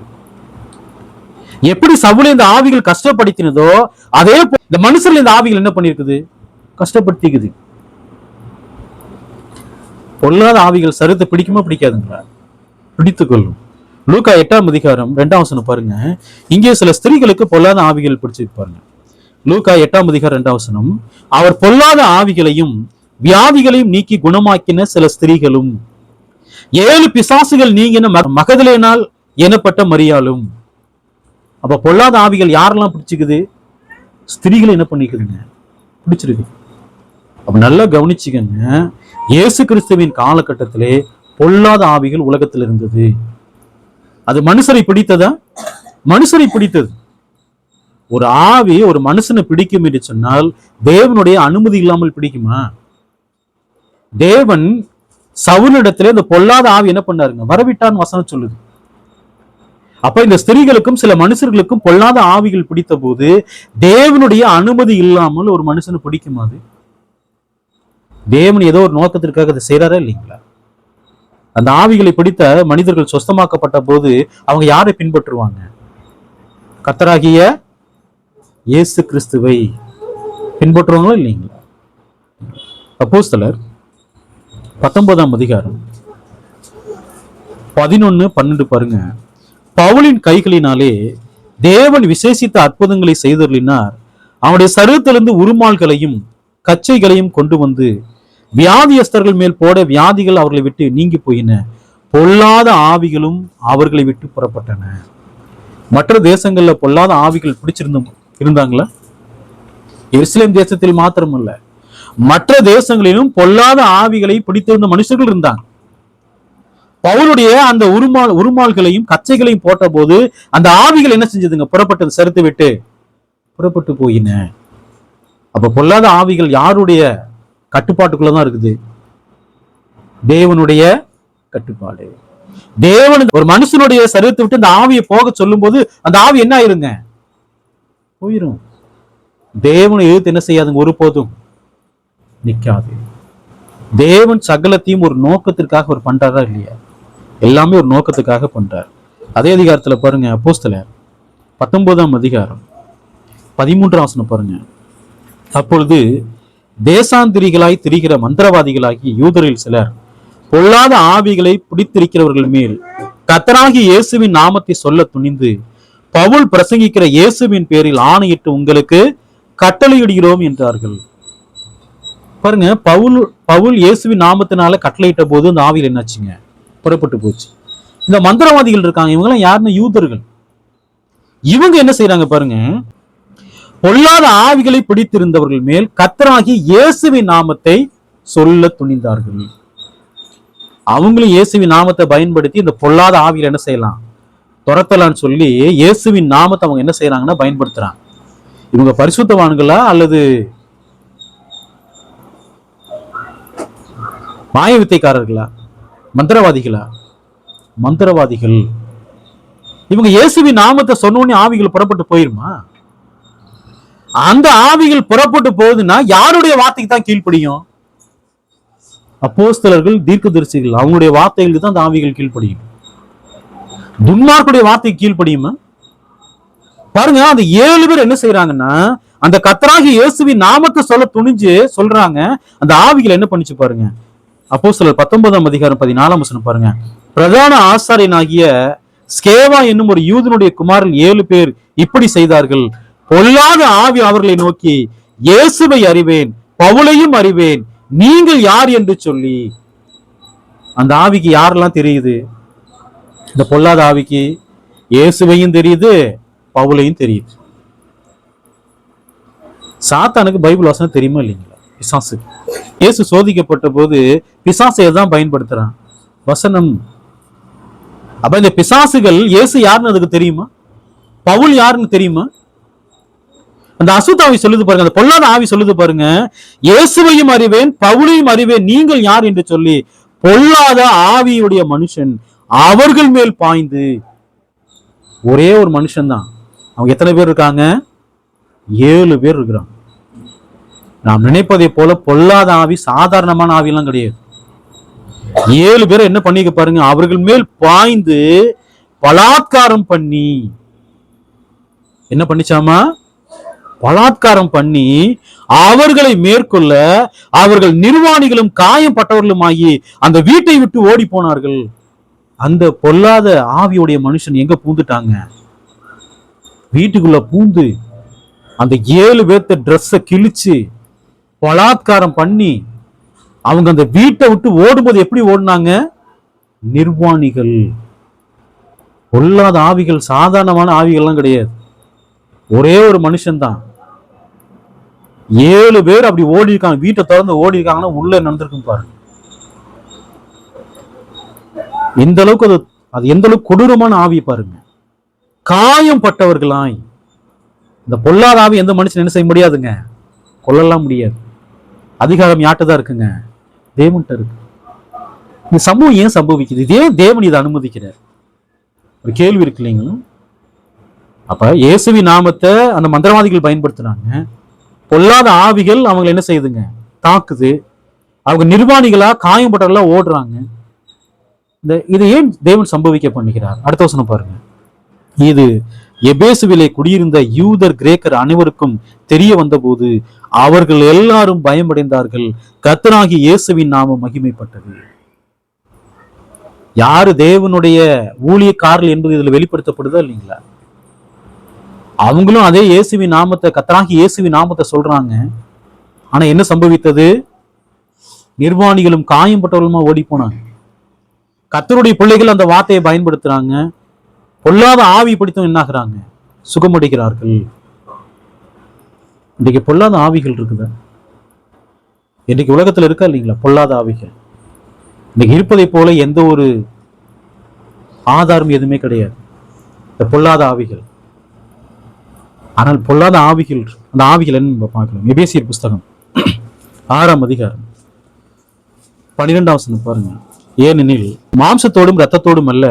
எப்படி சவுலை இந்த ஆவிகள் கஷ்டப்படுத்தினதோ அதே இந்த மனுஷர்ல இந்த ஆவிகள் என்ன பண்ணிருக்குது? கஷ்டப்படுத்திக்குது. பொல்லாத ஆவிகள் சருத்தை பிடிக்குமா பிடிக்காதுங்களா? பிடித்து கொள்ளும். லூக்கா 8ஆம் அதிகாரம் 2ஆம் வசனம் பாருங்க. இங்கே சில ஸ்திரீகளுக்கு பொல்லாத ஆவிகள் பிடிச்சிருப்பாருங்க. லூக்கா 8ஆம் அதிகாரம் 2ஆம் வசனம், அவர் பொல்லாத ஆவிகளையும் வியாதிகளையும் நீக்கி குணமாக்கின சில ஸ்திரீகளும் 7 பிசாசுகள் நீங்கின மகதலேனால் எனப்பட்ட மரியாளும். அப்ப பொல்லாத ஆவிகள் யாரெல்லாம் பிடிச்சிக்குது? ஸ்திரீகளை என்ன பண்ணிக்குதுங்க? பிடிச்சிருக்கு. அப்ப நல்லா கவனிச்சுக்கங்க, இயேசு கிறிஸ்துவின் காலகட்டத்திலே பொல்லாத ஆவிகள் உலகத்தில் இருந்தது. அது மனுஷரை பிடித்ததா? மனுஷரை பிடித்தது. ஒரு ஆவி ஒரு மனுஷனை பிடிக்கும் என்று சொன்னால் தேவனுடைய அனுமதி இல்லாமல் பிடிக்குமா? தேவன் சவுலிடத்திலே இந்த பொல்லாத ஆவி என்ன பண்ணாருங்க? வரவிட்டான்னு வசனம் சொல்லுது. அப்ப இந்த ஸ்திரீகளுக்கும் சில மனுஷர்களுக்கும் பொல்லாத ஆவிகள் பிடித்த போது தேவனுடைய அனுமதி இல்லாமல் ஒரு மனுஷனை பிடிக்குமா? அது தேவன் ஏதோ ஒரு நோக்கத்திற்காக அதை செய்யறாரா இல்லைங்களா? அந்த ஆவிகளை பிடித்த மனிதர்கள் சொஸ்தமாக்கப்பட்ட போது அவங்க யாரை பின்பற்றுவாங்க? கர்த்தராகிய இயேசு கிறிஸ்துவை பின்பற்றுவாங்களா இல்லைங்களா? அப்போஸ்தலர் 19ஆம் அதிகாரம் 11-12 பாருங்க. பவுலின் கைகளினாலே தேவன் விசேஷித்த அற்புதங்களை செய்தருளினார். அவனுடைய சரீரத்திலிருந்து உருமால்களையும் கச்சைகளையும் கொண்டு வந்து வியாதியஸ்தர்கள் மேல் போட வியாதிகள் அவர்களை விட்டு நீங்கி போயின. பொல்லாத ஆவிகளும் அவர்களை விட்டு புறப்பட்டன. மற்ற தேசங்கள்ல பொல்லாத ஆவிகள் இருந்தாங்களா? எருசலேம் தேசத்தில் மாத்திரமல்ல, மற்ற தேசங்களிலும் பொல்லாத ஆவிகளை பிடித்திருந்த மனுஷர்கள் இருந்தாங்க. பவுலுடைய அந்த உருமால்களையும் கச்சைகளையும் போட்ட போது அந்த ஆவிகள் என்ன செஞ்சதுங்க? புறப்பட்டது, சரித்து விட்டு புறப்பட்டு போயின. அப்ப பொல்லாத ஆவிகள் யாருடைய கட்டுப்பாட்டுக்குள்ளதான் இருக்குது? தேவனுடைய கட்டுப்பாடு. தேவன் ஒரு மனுஷனுடைய சரீரத்தை விட்டு அந்த ஆவியை போக சொல்லும் போது அந்த ஆவி என்ன ஆயிருங்க? போயிரும். தேவனை எதிர்த்து என்ன செய்யாதுங்க? ஒருபோதும் நிக்காது. தேவன் சகலத்தையும் ஒரு நோக்கத்திற்காக ஒரு பண்றாரா இல்லையா? எல்லாமே ஒரு நோக்கத்துக்காக பண்றார். அதே அதிகாரத்துல பாருங்க, அப்போஸ்தலர் 19ஆம் அதிகாரம் 13ஆம் வசனம் பாருங்க. அப்பொழுது தேசாந்திரிகளாய் திரிகிற மந்திரவாதிகளாகி யூதரில் சிலர் பொல்லாத ஆவிகளை பிடித்திருக்கிறவர்கள் மேல் கர்த்தராகிய இயேசுவின் நாமத்தை சொல்ல துணிந்து பவுல் பிரசங்கிக்கிற இயேசுவின் பேரில் ஆணையிட்டு உங்களுக்கு கட்டளையிடுகிறோம் என்றார்கள். பாருங்க, பவுல் இயேசுவின் நாமத்தினால கட்டளையிட்ட போது அந்த ஆவியில் என்னாச்சுங்க? புறப்பட்டு போச்சு. இந்த மந்திரவாதிகள் இருக்காங்க, இவங்க எல்லாம் யாருன்னு? யூதர்கள். இவங்க என்ன செய்யறாங்க பாருங்க, பொல்லாத ஆவிகளை பிடித்திருந்தவர்கள் மேல் கர்த்தராகிய இயேசுவின் நாமத்தை சொல்ல துணிந்தார்கள். அவங்களும் இயேசுவின் நாமத்தை பயன்படுத்தி இந்த பொல்லாத ஆவிகள் என்ன செய்யலாம்? துரத்தலான்னு சொல்லி இயேசுவின் நாமத்தை அவங்க என்ன செய்யறாங்கன்னா பயன்படுத்துறாங்க. இவங்க பரிசுத்தவான்களா அல்லது மாய வித்தைக்காரர்களா? மந்திரவாதிகளா? மந்திரவாதிகள். இவங்க இயேசுவின் நாமத்தை சொன்னோன்னு ஆவிகள் புறப்பட்டு போயிருமா? அந்த ஆவிகள் புறப்பட்டு போகுதுன்னா யாருடைய வார்த்தைக்கு தான் கீழ்ப்படியும்? அப்போஸ்தலர்கள், தீர்க்கதரிசிகள், அவங்களுடைய வார்த்தைகளுக்கு தான் அந்த ஆவிகள் கீழ்ப்படியும். துன்மார்க்குடைய வார்த்தைக்கு கீழ்ப்படியுமா? பாருங்க, அந்த 7 பேர் என்ன செய்யறாங்கன்னா அந்த கர்த்தராகிய இயேசுவின் நாமத்தை சொல்ல துணிஞ்சு சொல்றாங்க. அந்த ஆவிகள் என்ன பண்ணிச்சு பாருங்க. அப்போஸ்தலர் 19ஆம் அதிகாரம் 14ஆம் வசனம் பாருங்க. பிரதான ஆசாரியனாகிய ஸ்கேவா என்னும் ஒரு யூதனுடைய குமாரன் 7 பேர் இப்படி செய்தார்கள். பொல்லாத ஆவி அவர்களை நோக்கி, இயேசுவை அறிவேன், பவுலையும் அறிவேன், நீங்கள் யார் என்று சொல்லி. அந்த ஆவிக்கு யாரெல்லாம் தெரியுது? இந்த பொல்லாத ஆவிக்கு இயேசுவையும் தெரியுது, பவுலையும் தெரியுது. சாத்தானுக்கு பைபிள் வசனம் தெரியுமா இல்லைங்களா? பிசாசு. இயேசு சோதிக்கப்பட்ட போது பிசாசை தான் பயன்படுத்துறான், வசனம். அப்ப இந்த பிசாசுகள் இயேசு யாருன்னு அதுக்கு தெரியுமா? பவுல் யாருன்னு தெரியுமா? அந்த அசுத்தாவி சொல்லுது பாருங்க, அந்த பொல்லாத ஆவி சொல்லுது பாருங்க, இயேசுவையும் அறிவேன், பவுலையும் அறிவேன், நீங்கள் யார் என்று சொல்லி பொல்லாத ஆவியுடைய மனுஷன் அவர்கள் மேல் பாய்ந்து. ஒரே ஒரு மனுஷன் தான். அவங்க எத்தனை பேர் இருக்காங்க? 7 பேர் இருக்கிறாங்க. நாம் நினைப்பதை போல பொல்லாத ஆவி சாதாரணமான ஆவியெல்லாம் கிடையாது. 7 பேரை என்ன பண்ணிக்க பாருங்க, அவர்கள் மேல் பாய்ந்து பலாத்காரம் பண்ணி, என்ன பண்ணிச்சாமா, பலாத்காரம் பண்ணி அவர்களை மேற்கொள்ள அவர்கள் நிர்வாணிகளும் காயப்பட்டவர்களும் ஆகி அந்த வீட்டை விட்டு ஓடி போனார்கள். அந்த பொல்லாத ஆவியுடைய மனுஷன் எங்க பூந்துட்டாங்க, வீட்டுக்குள்ள பூந்து அந்த 7 பேர்த்த ட்ரெஸ்ஸை கிழிச்சு பலாத்காரம் பண்ணி அவங்க அந்த வீட்டை விட்டு ஓடும்போது எப்படி ஓடினாங்க, நிர்வாணிகள். பொல்லாத ஆவிகள் சாதாரணமான ஆவிகள்லாம் கிடையாது, ஒரே ஒரு மனுஷன் தான். 7 பேர் அப்படி ஓடி இருக்காங்க, வீட்டை திறந்து ஓடி இருக்காங்கன்னா உள்ள நடந்திருக்கும் பாருங்க. இந்த அளவுக்கு அது எந்த அளவுக்கு கொடூரமான ஆவி பாருங்க. காயம் பட்டவர்களாய். இந்த பொல்லாத ஆவி எந்த மனுஷன் என்ன செய்ய முடியாதுங்க, கொல்லலாம் முடியாது. அதிகாரம் யார்கிட்ட இருக்குங்க, தேவன்கிட்ட இருக்கு. இந்த சம்பவம் ஏன் சம்பவிக்குது, இதே தேவன் இதை அனுமதிக்கிறார், ஒரு கேள்வி இருக்கு இல்லைங்களா? அப்ப இயேசுவின் நாமத்தை அந்த மந்திரவாதிகள் பயன்படுத்துறாங்க, பொல்லாத ஆவிகள் அவங்களை என்ன செய்யுதுங்க, தாக்குது, அவங்க நிர்வாணிகளா காயம்பட்டவர்களா ஓடுறாங்க. இது ஏன் தேவன் சம்பவிக்க பண்ணுகிறார்? அடுத்த வசனம் பாருங்க. இது எபேசுவிலே குடியிருந்த யூதர் கிரேக்கர் அனைவருக்கும் தெரிய வந்தபோது அவர்கள் எல்லாரும் பயமடைந்தார்கள், கர்த்தராகிய இயேசுவின் நாமம் மகிமைப்பட்டது. யாரு தேவனுடைய ஊழியக்காரர்கள் என்பது இதுல வெளிப்படுத்தப்படுதா இல்லைங்களா? அவங்களும் அதே இயேசுவின் நாமத்தை, கர்த்தராகிய இயேசுவின் நாமத்தை சொல்றாங்க. ஆனா என்ன சம்பவித்தது, நிர்வாணிகளும் காயம்பட்டவர்களுமா ஓடி போனாங்க. கர்த்தருடைய பிள்ளைகள் அந்த வார்த்தையை பயன்படுத்துறாங்க, பொல்லாத ஆவி பிடித்தும் என்னாகிறாங்க, சுகமடைகிறார்கள். இன்றைக்கு பொல்லாத ஆவிகள் இருக்குதா? இன்றைக்கு உலகத்துல இருக்கா இல்லைங்களா பொல்லாத ஆவிகள்? இன்னைக்கு இருப்பதை போல எந்த ஒரு ஆதாரம் எதுவுமே கிடையாது இந்த பொல்லாத ஆவிகள். ஆனால் பொல்லாத ஆவிகள், அந்த ஆவிகள் என்ன பார்க்கலாம். எபேசியர் புஸ்தகம் 6ஆம் அதிகாரம் 12ஆம் வசனம் பாருங்க. ஏனெனில் மாம்சத்தோடும் இரத்தத்தோடும் அல்ல,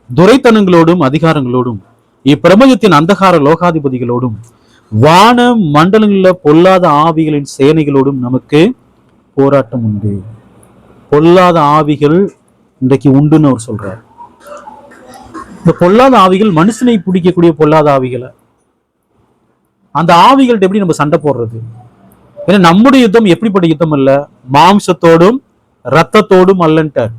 துரைத்தனங்களோடும் அதிகாரங்களோடும் இப்பிரபஞ்சத்தின் அந்தகார லோகாதிபதிகளோடும் வான மண்டலங்களில் பொல்லாத ஆவிகளின் சேனைகளோடும் நமக்கு போராட்டம் உண்டு. பொல்லாத ஆவிகள் இன்றைக்கு உண்டுன்னு அவர் சொல்றார். இந்த பொல்லாத ஆவிகள் மனுஷனை பிடிக்கக்கூடிய பொல்லாத ஆவிகளை, அந்த ஆவிகள்ட்ட எப்படி நம்ம சண்டை போடுறது? ஏன்னா நம்முடைய யுத்தம் எப்படிப்பட்ட யுத்தம் அல்ல, மாம்சத்தோடும் ரத்தத்தோடும் அல்லன்ட்டார்.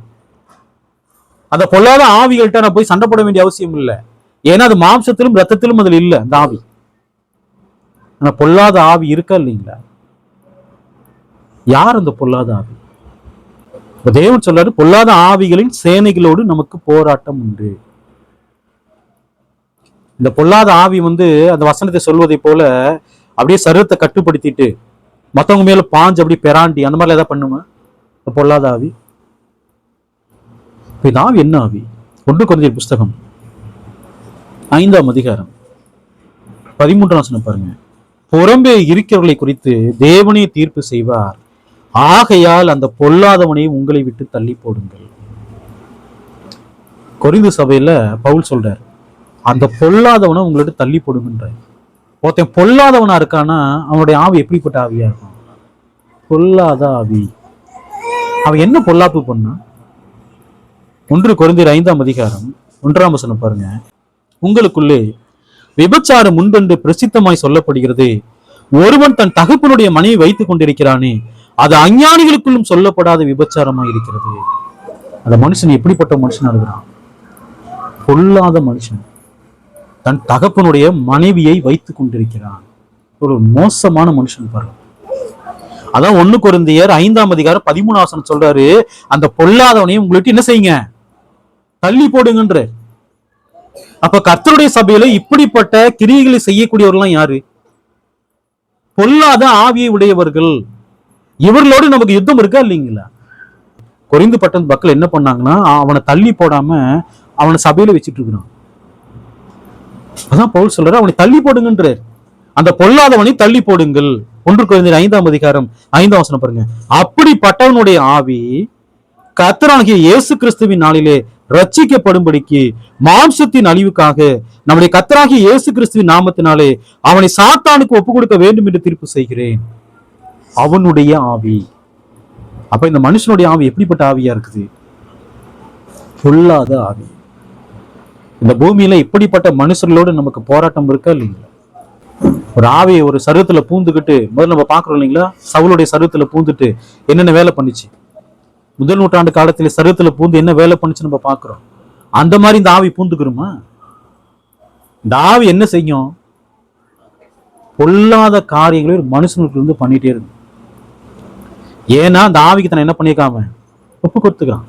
அந்த பொல்லாத ஆவிகள்கிட்ட நான் போய் சண்டை போட வேண்டிய அவசியம் இல்லை, ஏன்னா அது மாம்சத்திலும் ரத்தத்திலும் அதுல இல்லை அந்த ஆவி. ஆனா பொல்லாத ஆவி இருக்கா இல்லைங்களா? யார் அந்த பொல்லாத ஆவி? தேவன் சொல்றாரு, பொல்லாத ஆவிகளின் சேனைகளோடு நமக்கு போராட்டம் உண்டு. இந்த பொல்லாத ஆவி அந்த வசனத்தை சொல்வதை போல அப்படியே சரீரத்தை கட்டுப்படுத்திட்டு மற்றவங்க மேல பாஞ்சு அப்படி பெராண்டி அந்த மாதிரி ஏதாவது பண்ணுமா பொல்லாத ஆவி? இந்த ஆவி என்ன ஆவி? 1 கொரிந்தியர் புஸ்தகம் 5ஆம் அதிகாரம் 13ஆம் வசனம் பாருங்க. புறம்பே இருக்கிறவர்களை குறித்து தேவனே தீர்ப்பு செய்வார், ஆகையால் அந்த பொல்லாதவனை உங்களை விட்டு தள்ளி போடுங்கள். கொரிந்து சபையில பவுல் சொல்றார், அந்த பொல்லாதவனை உங்களை தள்ளி போடுங்கன்ற. ஒருத்தன் பொல்லாதவனா இருக்கானா அவனுடைய ஆவி எப்படிப்பட்ட ஆவியா இருக்கும்? பொல்லாத ஆவி. அவன் என்ன பொல்லாப்பு பண்ணா? 1 கொரிந்தியர் 5ஆம் அதிகாரம் 1ஆம் வசனம் பாருங்க. உங்களுக்குள்ளே விபச்சாரம் உண்டென்று பிரசித்தமாய் சொல்லப்படுகிறது, ஒருவன் தன் தகப்பனுடைய மனைவி வைத்துக் கொண்டிருக்கிறானே, அது அஞ்ஞானிகளுக்குள்ளும் சொல்லப்படாத விபச்சாரமாய் இருக்கிறது. அந்த மனுஷன் எப்படிப்பட்ட மனுஷனா இருக்கிறான்? பொல்லாத மனுஷன், தன் தகப்பனுடைய மனைவியை வைத்துக் கொண்டிருக்கிறான். ஒரு மோசமான மனுஷன் பாருங்க. அதான் 1 கொரிந்தியர் 5ஆம் அதிகாரம் 13ஆம் வசனம் சொல்றாரு, அந்த பொல்லாதவனையும் உங்கள்கிட்ட என்ன செய்யுங்க, தள்ளி போடுங்கன்ற. அப்ப கர்த்தருடைய சபையில இப்படிப்பட்ட கிரியைகளை செய்யக்கூடியவர்கள்லாம் யாரு? பொல்லாத ஆவியை உடையவர்கள். இவர்களோடு நமக்கு யுத்தம் இருக்கா இல்லைங்களா? கொரிந்து பட்டண மக்கள் என்ன பண்ணாங்கன்னா, அவனை தள்ளி போடாம அவனை சபையில வச்சுட்டு இருக்கிறான். அதான் பவுல் சொல்றாரு, அவனை தள்ளி போடுங்கன்றார். அந்த பொல்லாதவனை தள்ளி போடுங்கள். 1 கொரிந்தியர் 5ஆம் அதிகாரம் 5ஆம் வசனம் பாருங்க. அப்படிப்பட்டவனுடைய ஆவி கர்த்தராகிய இயேசு கிறிஸ்துவின் நாளிலே ரட்சிக்கப்படும்படிக்கு மாம்சத்தின் அழிவுக்காக நம்முடைய கர்த்தராகிய இயேசு கிறிஸ்துவின் நாமத்தினாலே அவனை சாத்தானுக்கு ஒப்பு கொடுக்க வேண்டும் என்று தீர்ப்பு செய்கிறேன். அவனுடைய ஆவி. அப்ப இந்த மனுஷனுடைய ஆவி எப்படிப்பட்ட ஆவியா இருக்குது? பொல்லாத ஆவி. இந்த பூமியில இப்படிப்பட்ட மனுஷர்களோடு நமக்கு போராட்டம் இருக்கா இல்லைங்களா? ஒரு ஆவியை ஒரு சருவத்துல பூந்துக்கிட்டு முதல்ல நம்ம பாக்குறோம் இல்லைங்களா? சவுளுடைய சருவத்துல பூந்துட்டு என்னென்ன வேலை பண்ணிச்சு. முதல் நூற்றாண்டு காலத்துல சருவத்துல பூந்து என்ன வேலை பண்ணுச்சு நம்ம பாக்குறோம். அந்த மாதிரி இந்த ஆவி பூந்துக்கிறோமா? இந்த ஆவி என்ன செய்யும்? பொல்லாத காரியங்களை ஒரு மனுஷனுக்கு இருந்து பண்ணிட்டே இருக்கு. ஏன்னா அந்த ஆவிக்கு தன்னை என்ன பண்ணிருக்காம ஒப்பு கொடுத்துக்கிறான்.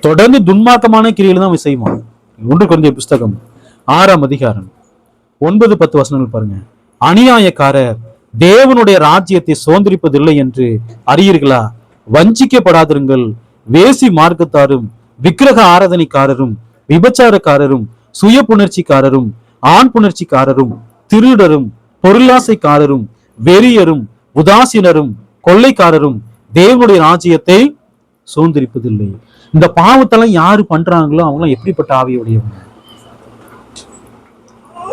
தொடர்ந்து துன்மார்க்கமான கிரியில தான் அவன் செய்வான். 1 கொரிந்தியர் புஸ்தகம் 6ஆம் அதிகாரம் 9-10 வசனங்கள் பாருங்க. அநியாயக்காரர் தேவனுடைய ராஜ்யத்தை சுதந்திரிப்பதில்லை என்று அறியீர்களா? வஞ்சிக்கப்படாதிருங்கள். வேசி மார்க்கத்தாரும் விக்கிரக ஆராதனைக்காரரும் விபச்சாரக்காரரும் சுய புணர்ச்சிக்காரரும் ஆண் புணர்ச்சிக்காரரும் திருடரும் பொருளாசைக்காரரும் வெறியரும் உதாசீனரும் கொள்ளைக்காரரும் தேவனுடைய ராஜ்யத்தை சுதந்திரிப்பதில்லை. இந்த பாவத்தெல்லாம் யாரு பண்றாங்களோ அவங்களாம் எப்படிப்பட்ட ஆவியுடையவங்க?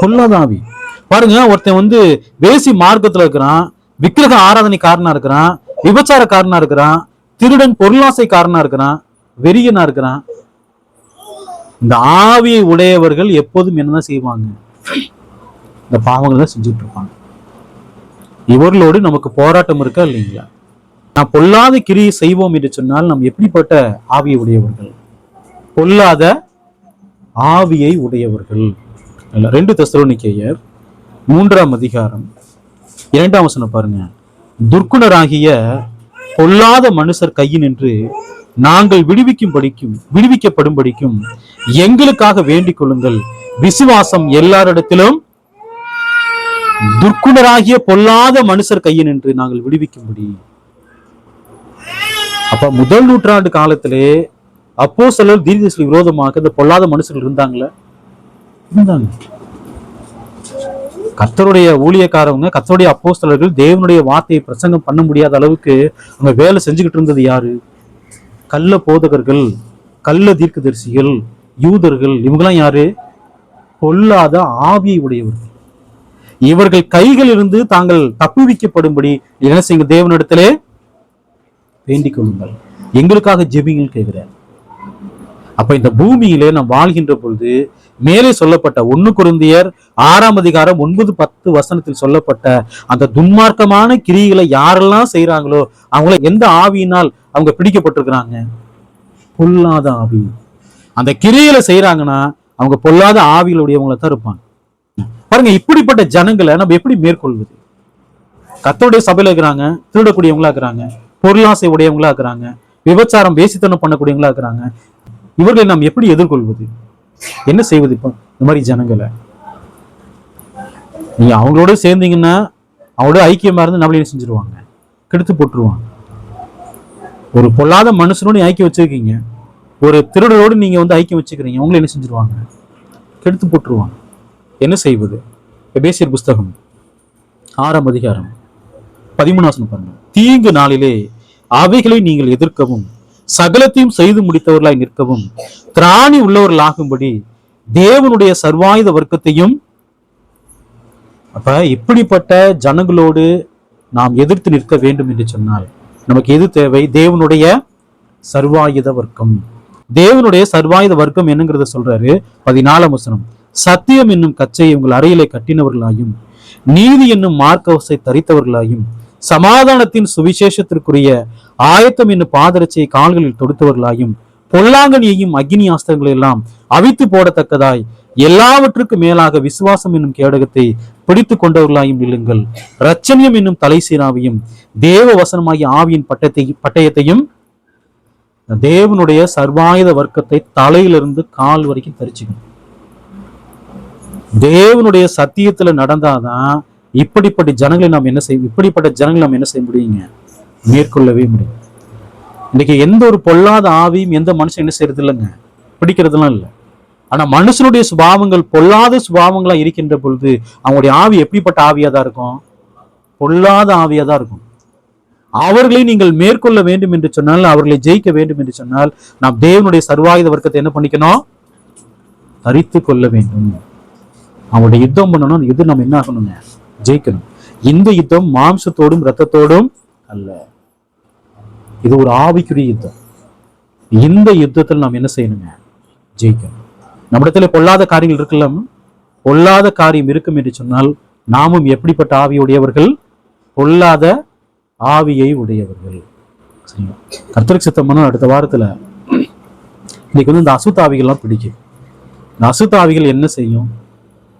பொல்லாத ஆவி. பாருங்க, ஒருத்தன் வேசி மார்க்கத்துல இருக்கிறான், விக்கிரக ஆராதனைக்காரனா இருக்கிறான், விபச்சாரக்காரனா இருக்கிறான், திருடன் பொருளாசைக்காரனா இருக்கிறான், வெறியனா இருக்கிறான். இந்த ஆவியை உடையவர்கள் எப்போதும் என்னதான் செய்வாங்க? இந்த பாவங்களை தான் செஞ்சுட்டு இருப்பாங்க. இவர்களோடு நமக்கு போராட்டம் இருக்கா இல்லைங்களா? நான் பொல்லாத கிரியை செய்வோம் என்று சொன்னால் நாம் எப்படிப்பட்ட ஆவியை உடையவர்கள்? பொல்லாத ஆவியை உடையவர்கள். 2 தெசலோனிக்கேயர் 3ஆம் அதிகாரம் 2ஆம் வசனம் பாருங்க. துர்க்குணராகிய பொல்லாத மனுஷர் கையினின்று நாங்கள் விடுவிக்கப்படும்படிக்கும் எங்களுக்காக வேண்டிக் கொள்ளுங்கள். விசுவாசம் எல்லாரிடத்திலும் துர்க்குணராகிய பொல்லாத மனுஷர் கையினின்று நாங்கள் விடுவிக்கும்படி. அப்ப முதல் நூற்றாண்டு காலத்திலே அப்போஸ்தலர் தீர்க்கதரிசிகளுக்கு விரோதமாக இந்த பொல்லாத மனுஷர்கள் இருந்தாங்களே, இருந்தாங்க. கர்த்தருடைய ஊழியக்காரவங்க, கர்த்தருடைய அப்போஸ்தலர்கள் தேவனுடைய வார்த்தையை பிரசங்கம் பண்ண முடியாத அளவுக்கு அவங்க வேலை செஞ்சுக்கிட்டு இருந்தது யாரு? கள்ள போதகர்கள், கள்ள தீர்க்கதரிசிகள், யூதர்கள். இவங்கெல்லாம் யாரு? பொல்லாத ஆவியை உடையவர்கள். இவர்கள் கைகளிலிருந்து தாங்கள் தப்புவிக்கப்படும்படி என்ன செய்யுங்க? தேவனிடத்திலே வேண்டிக் கொள்ளுங்கள், எங்களுக்காக ஜெபிங்கள் கேட்கிறார். அப்ப இந்த பூமியிலே நாம் வாழ்கின்ற பொழுது மேலே சொல்லப்பட்ட 1 கொரிந்தியர் 6ஆம் அதிகாரம் 9-10 வசனத்தில் சொல்லப்பட்ட அந்த துன்மார்க்கமான கிரியைகளை யாரெல்லாம் செய்யறாங்களோ அவங்கள எந்த ஆவியினால் அவங்க பிடிக்கப்பட்டிருக்கிறாங்க? பொல்லாத ஆவி. அந்த கிரியைகளை செய்யறாங்கன்னா அவங்க பொல்லாத ஆவிகளுடையவங்கள தான் இருப்பாங்க. பாருங்க, இப்படிப்பட்ட ஜனங்களை நம்ம எப்படி மேற்கொள்வது? கர்த்தருடைய சபையில இருக்கிறாங்க, திருடக்கூடியவங்களா இருக்கிறாங்க, பொருளாசை உடையவங்களா இருக்கிறாங்க, விபச்சாரம் வேசித்தனம் பண்ணக்கூடியவங்களா இருக்கிறாங்க. இவர்களை நாம் எப்படி எதிர்கொள்வது? என்ன செய்வது? இப்போ இந்த மாதிரி ஜனங்களை நீங்க அவங்களோட சேர்ந்தீங்கன்னா அவங்களோட ஐக்கியமா இருந்து நம்மள என்ன செஞ்சிருவாங்க? கெடுத்து போட்டுருவாங்க. ஒரு பொல்லாத மனுஷனோட ஐக்கியம் வச்சிருக்கீங்க, ஒரு திருடரோடு நீங்க ஐக்கியம் வச்சுக்கிறீங்க, உங்களை என்ன செஞ்சிருவாங்க? கெடுத்து போட்டுருவாங்க. என்ன செய்வது? எபேசியர் புஸ்தகம் 6ஆம் அதிகாரம் 13ஆம் வசனம் பாருங்க. தீங்கு நாளிலே அவைகளை நீங்கள் எதிர்க்கவும் சகலத்தையும் செய்து முடித்தவர்களாய் நிற்கவும் திராணி உள்ளவர்களாகும்படி தேவனுடைய சர்வாயுத வர்க்கத்தையும். அப்ப இப்படிப்பட்ட ஜனங்களோடு நாம் எதிர்த்து நிற்க வேண்டும் என்று சொன்னால் நமக்கு எது தேவை? தேவனுடைய சர்வாயுத வர்க்கம். தேவனுடைய சர்வாயுத வர்க்கம் என்னங்கிறத சொல்றாரு 14ஆம் வசனம். சத்தியம் என்னும் கச்சையை உங்கள் அறையிலே கட்டினவர்களாயும் நீதி என்னும் மார்க்கவசை தரித்தவர்களாயும் சமாதானத்தின் சுவிசேஷத்திற்குரிய ஆயத்தம் என்னும் பாதரட்சியை கால்களில் தொடுத்தவர்களாயும் பொல்லாங்கனியையும் அக்னி ஆஸ்திரங்களை எல்லாம் அவித்து போடத்தக்கதாய் எல்லாவற்றுக்கும் மேலாக விசுவாசம் என்னும் கேடகத்தை பிடித்து கொண்டவர்களாயும் இல்லுங்கள். இரட்சணியம் என்னும் தலைசீராவையும் தேவ வசனமாகிய ஆவியின் பட்டயத்தையும். தேவனுடைய சர்வாயுத வர்க்கத்தை தலையிலிருந்து கால் வரைக்கும் தரிச்சுக்கணும். தேவனுடைய சத்தியத்துல நடந்தாதான் இப்படிப்பட்ட ஜனங்களை நாம் என்ன செய்ய முடியுங்க? மேற்கொள்ளவே முடியும். இன்னைக்கு எந்த ஒரு பொல்லாத ஆவியும் எந்த மனுஷன் என்ன செய்யறது இல்லைங்க, பிடிக்கிறதுலாம் இல்லை. ஆனா மனுஷனுடைய சுபாவங்கள் பொல்லாத சுபாவங்களா இருக்கின்ற பொழுது அவங்களுடைய ஆவி எப்படிப்பட்ட ஆவியா தான் இருக்கும்? பொல்லாத ஆவியா தான் இருக்கும். அவர்களை நீங்கள் மேற்கொள்ள வேண்டும் என்று சொன்னால், அவர்களை ஜெயிக்க வேண்டும் என்று சொன்னால், நாம் தேவனுடைய சர்வாயுத வர்க்கத்தை என்ன பண்ணிக்கணும்? தரித்து கொள்ள வேண்டும். அவங்களுடைய யுத்தம் பண்ணணும். இது நம்ம என்ன ஆகணுங்க? ஜெயிக்கணும். இந்த யுத்தம் மாம்சத்தோடும் இரத்தத்தோடும் அல்ல, இது ஒரு ஆவிக்குரிய யுத்தம். இந்த யுத்தத்தில் நாம் என்ன செய்யணுங்க? ஜெயிக்கணும். நம்மிடத்துல பொல்லாத காரியங்கள் இருக்கலாம். பொல்லாத காரியம் இருக்கும் என்று சொன்னால் நாமும் எப்படிப்பட்ட ஆவியுடையவர்கள்? பொல்லாத ஆவியை உடையவர்கள். சரிங்களா? கர்த்தருக்கு சித்தமான அடுத்த வாரத்துல இன்னைக்கு இந்த அசுத்த ஆவிகள்லாம் பிடிக்கும். இந்த அசுத்த ஆவிகள் என்ன செய்யும்?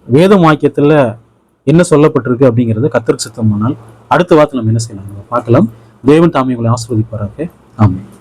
வேத வாக்கியத்துல என்ன சொல்லப்பட்டிருக்கு அப்படிங்கிறது கர்த்தருக்கு சித்தமானால் அடுத்த வாரத்தில் நம்ம என்ன செய்யலாம்? பார்க்கலாம். தேவன் தாமே உங்களை ஆசீர்வதிப்பாராக. ஆமென்.